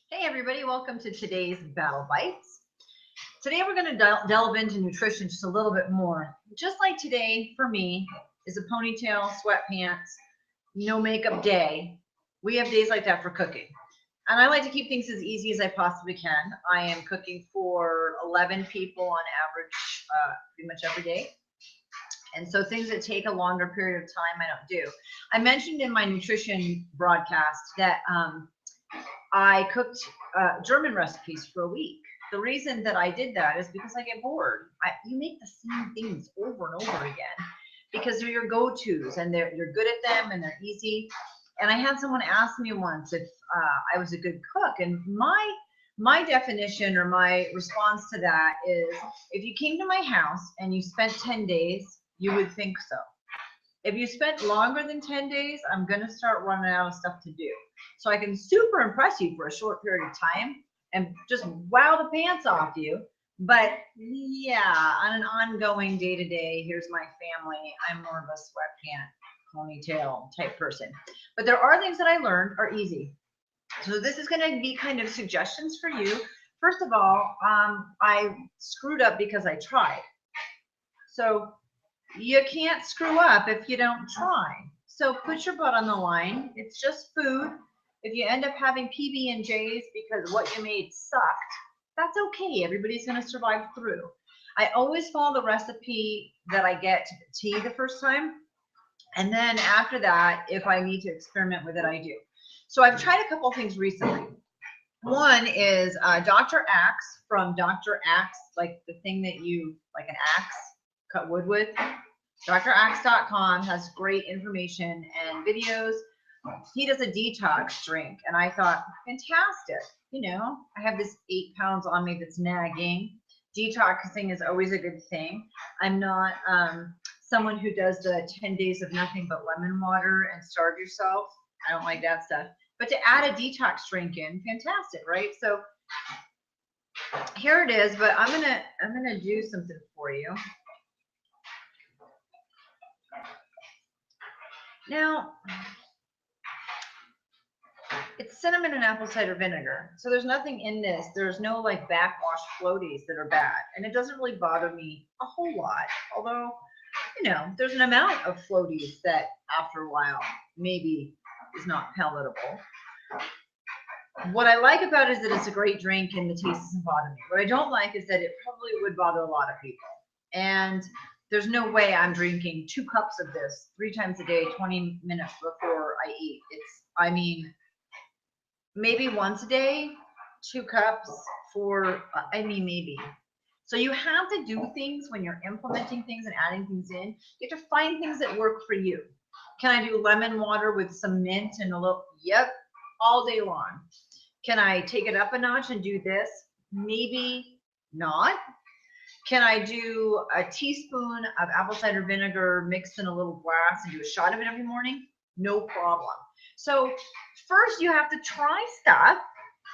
Hey everybody, welcome to today's Battle Bites. Today we're going to delve into nutrition just a little bit more. Just like today for me is a ponytail, sweatpants, no makeup day. We have days like that for cooking. And I like to keep things as easy as I possibly can. I am cooking for 11 people on average pretty much every day. And so things that take a longer period of time, I don't do. I mentioned in my nutrition broadcast that I cooked German recipes for a week. The reason that I did that is because I get bored. You make the same things over and over again because they're your go-tos and you're good at them and they're easy. And I had someone ask me once if I was a good cook, and my definition or my response to that is, if you came to my house and you spent 10 days, you would think so. If you spent longer than 10 days, I'm going to start running out of stuff to do. So I can super impress you for a short period of time and just wow the pants off you. But yeah, on an ongoing day-to-day, here's my family, I'm more of a sweatpant, ponytail type person. But there are things that I learned are easy. So this is going to be kind of suggestions for you. First of all, I screwed up because I tried. So you can't screw up if you don't try. So put your butt on the line. It's just food. If you end up having PB&Js because what you made sucked, that's okay. Everybody's going to survive through. I always follow the recipe that I get to the T the first time. And then after that, if I need to experiment with it, I do. So I've tried a couple things recently. One is Dr. Axe from Dr. Axe, like the thing that you, like an axe, cut wood with. DrAxe.com has great information and videos. He does a detox drink, and I thought, fantastic. You know, I have this 8 pounds on me that's nagging. Detoxing is always a good thing. I'm not someone who does the 10 days of nothing but lemon water and starve yourself. I don't like that stuff. But to add a detox drink in, fantastic, right? So here it is, but I'm gonna do something for you. Now, it's cinnamon and apple cider vinegar. So there's nothing in this. There's no like backwash floaties that are bad. And it doesn't really bother me a whole lot. Although, you know, there's an amount of floaties that after a while maybe is not palatable. What I like about it is that it's a great drink and the taste doesn't bother me. What I don't like is that it probably would bother a lot of people. And there's no way I'm drinking 2 cups of this 3 times a day, 20 minutes before I eat. I mean, maybe once a day, 2 cups maybe. So you have to do things when you're implementing things and adding things in. You have to find things that work for you. Can I do lemon water with some mint and a little, yep, all day long. Can I take it up a notch and do this? Maybe not. Can I do a teaspoon of apple cider vinegar mixed in a little glass and do a shot of it every morning? No problem. So first you have to try stuff,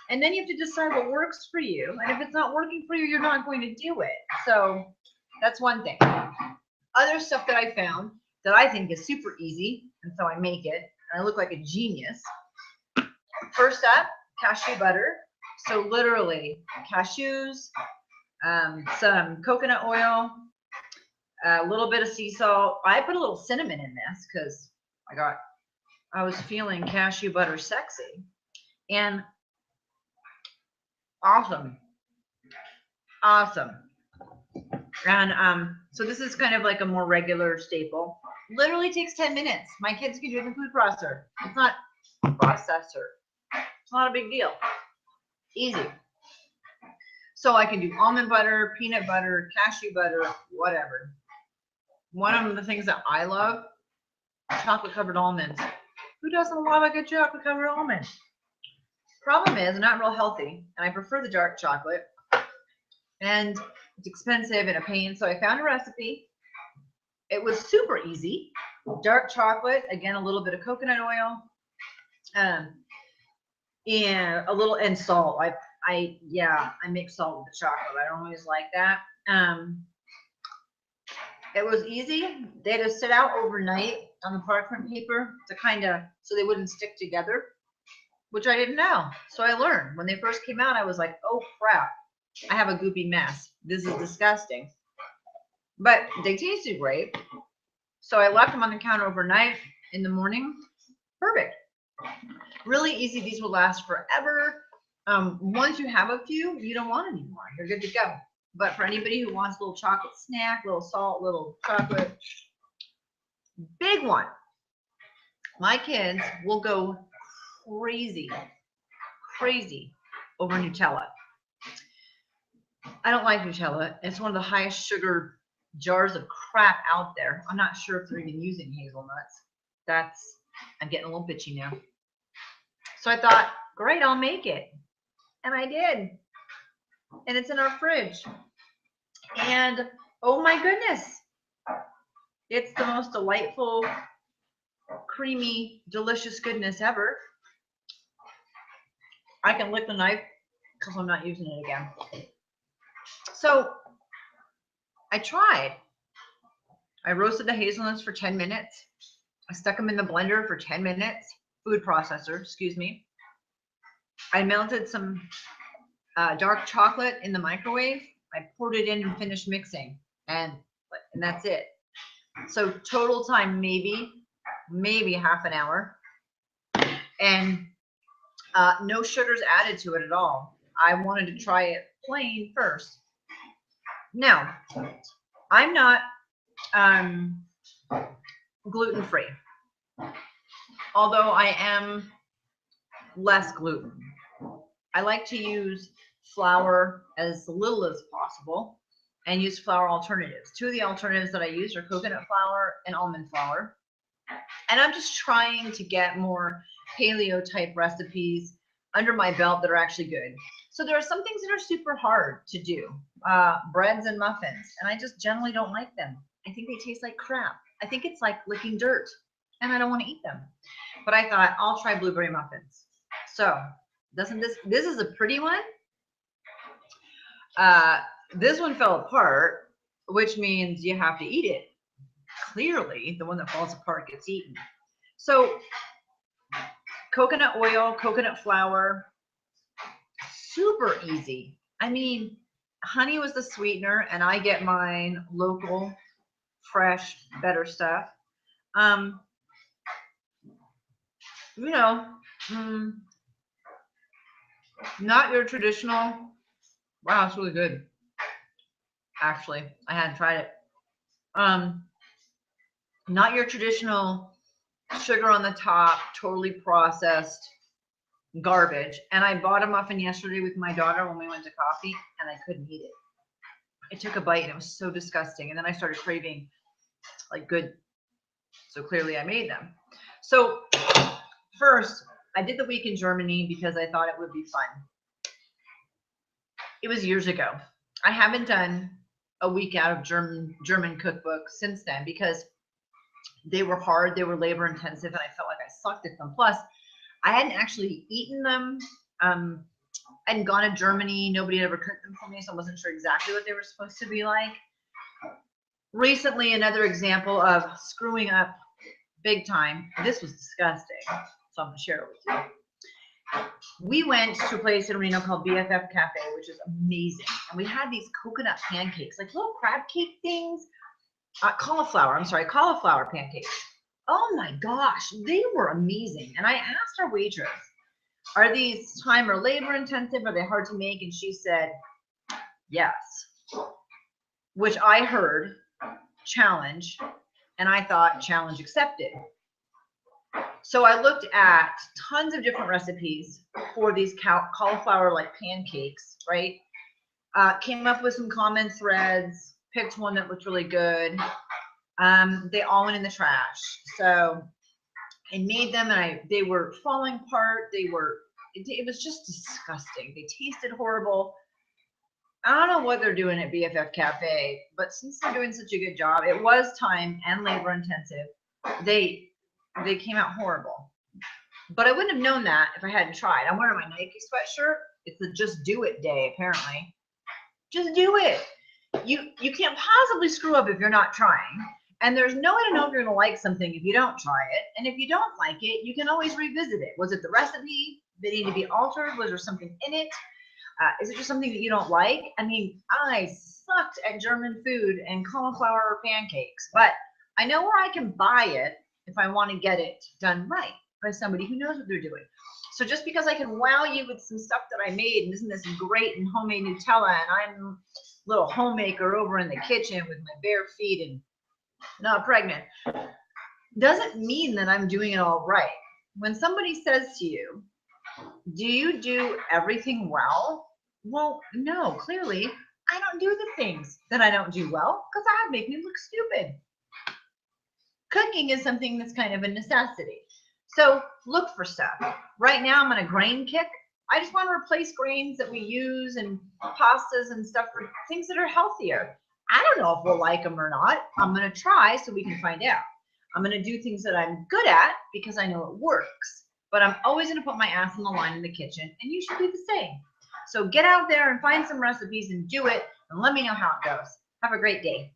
and then you have to decide what works for you. And if it's not working for you, you're not going to do it. So that's one thing. Other stuff that I found that I think is super easy, and so I make it, and I look like a genius. First up, cashew butter. So literally cashews, some coconut oil, a little bit of sea salt. I put a little cinnamon in this because I was feeling cashew butter sexy. And awesome. And so this is kind of like a more regular staple. Literally takes 10 minutes. My kids can do it in the food processor. It's not It's not a big deal. Easy. So I can do almond butter, peanut butter, cashew butter, whatever. One of the things that I love, chocolate covered almonds. Who doesn't love a good chocolate covered almond? Problem is, not real healthy, and I prefer the dark chocolate. And it's expensive and a pain, so I found a recipe. It was super easy. Dark chocolate, again, a little bit of coconut oil, and salt. I mix salt with the chocolate. I don't always like that. It was easy. They had to sit out overnight on the parchment paper to so they wouldn't stick together. which I didn't know. So I learned. When they first came out, I was like, oh crap, I have a goopy mess. This is disgusting. But they tasted great. So I left them on the counter overnight. In the morning, perfect. Really easy. These will last forever. Once you have a few, you don't want any more. You're good to go. But for anybody who wants a little chocolate snack, little salt, little chocolate, big one. My kids will go crazy over Nutella. I don't like Nutella. It's one of the highest sugar jars of crap out there. I'm not sure if they're even using hazelnuts. I'm getting a little bitchy now. So I thought, great, I'll make it. And I did. And it's in our fridge. And oh my goodness, it's the most delightful, creamy, delicious goodness ever. I can lick the knife because I'm not using it again. So I tried. I roasted the hazelnuts for 10 minutes. I stuck them in the blender for 10 minutes. Food processor, excuse me. I melted some dark chocolate in the microwave. I poured it in and finished mixing, and that's it. So total time, maybe half an hour, and no sugars added to it at all. I wanted to try it plain first. Now, I'm not gluten-free, although I am less gluten. I like to use flour as little as possible and use flour alternatives. Two of the alternatives that I use are coconut flour and almond flour. And I'm just trying to get more paleo type recipes under my belt that are actually good. So there are some things that are super hard to do, breads and muffins, and I just generally don't like them. I think they taste like crap. I think it's like licking dirt, and I don't want to eat them. But I thought I'll try blueberry muffins. So doesn't this is a pretty one. This one fell apart, which means you have to eat it. Clearly, the one that falls apart gets eaten. So coconut oil, coconut flour, super easy. I mean, honey was the sweetener, and I get mine local, fresh, better stuff. You know, not your traditional. Wow, it's really good. Actually, I hadn't tried it. Not your traditional sugar on the top, totally processed garbage. And I bought a muffin yesterday with my daughter when we went to coffee, and I couldn't eat it. I took a bite and it was so disgusting. And then I started craving like good. So clearly I made them. So first, I did the week in Germany because I thought it would be fun. It was years ago. I haven't done a week out of German cookbook since then because they were hard, they were labor intensive, and I felt like I sucked at them. Plus, I hadn't actually eaten them. I hadn't gone to Germany. Nobody had ever cooked them for me, so I wasn't sure exactly what they were supposed to be like. Recently, another example of screwing up big time. This was disgusting, so I'm going to share it with you. We went to a place in Reno called BFF Cafe, which is amazing. And we had these coconut pancakes, like little crab cake things. Cauliflower pancakes. Oh my gosh, they were amazing. And I asked our waitress, are these time or labor intensive? Are they hard to make? And she said, yes. Which I heard, challenge, and I thought, challenge accepted. So I looked at tons of different recipes for these cauliflower-like pancakes, right? Came up with some common threads, picked one that looked really good. They all went in the trash. So I made them, and they were falling apart. It was just disgusting. They tasted horrible. I don't know what they're doing at BFF Cafe, but since they're doing such a good job, it was time and labor intensive. They came out horrible. But I wouldn't have known that if I hadn't tried. I'm wearing my Nike sweatshirt. It's the Just Do It day, apparently. Just do it. You can't possibly screw up if you're not trying. And there's no way to know if you're going to like something if you don't try it. And if you don't like it, you can always revisit it. Was it the recipe? that need to be altered? Was there something in it? Is it just something that you don't like? I mean, I sucked at German food and cauliflower pancakes, but I know where I can buy it if I want to get it done right by somebody who knows what they're doing. So just because I can wow you with some stuff that I made, and isn't this great and homemade Nutella, and I'm a little homemaker over in the kitchen with my bare feet and not pregnant, doesn't mean that I'm doing it all right. When somebody says to you, do you do everything well? Well, no, clearly I don't do the things that I don't do well because that would make me look stupid. Cooking is something that's kind of a necessity. So look for stuff. Right now I'm on a grain kick. I just want to replace grains that we use and pastas and stuff for things that are healthier. I don't know if we'll like them or not. I'm going to try so we can find out. I'm going to do things that I'm good at because I know it works. But I'm always going to put my ass on the line in the kitchen, and you should do the same. So get out there and find some recipes and do it, and let me know how it goes. Have a great day.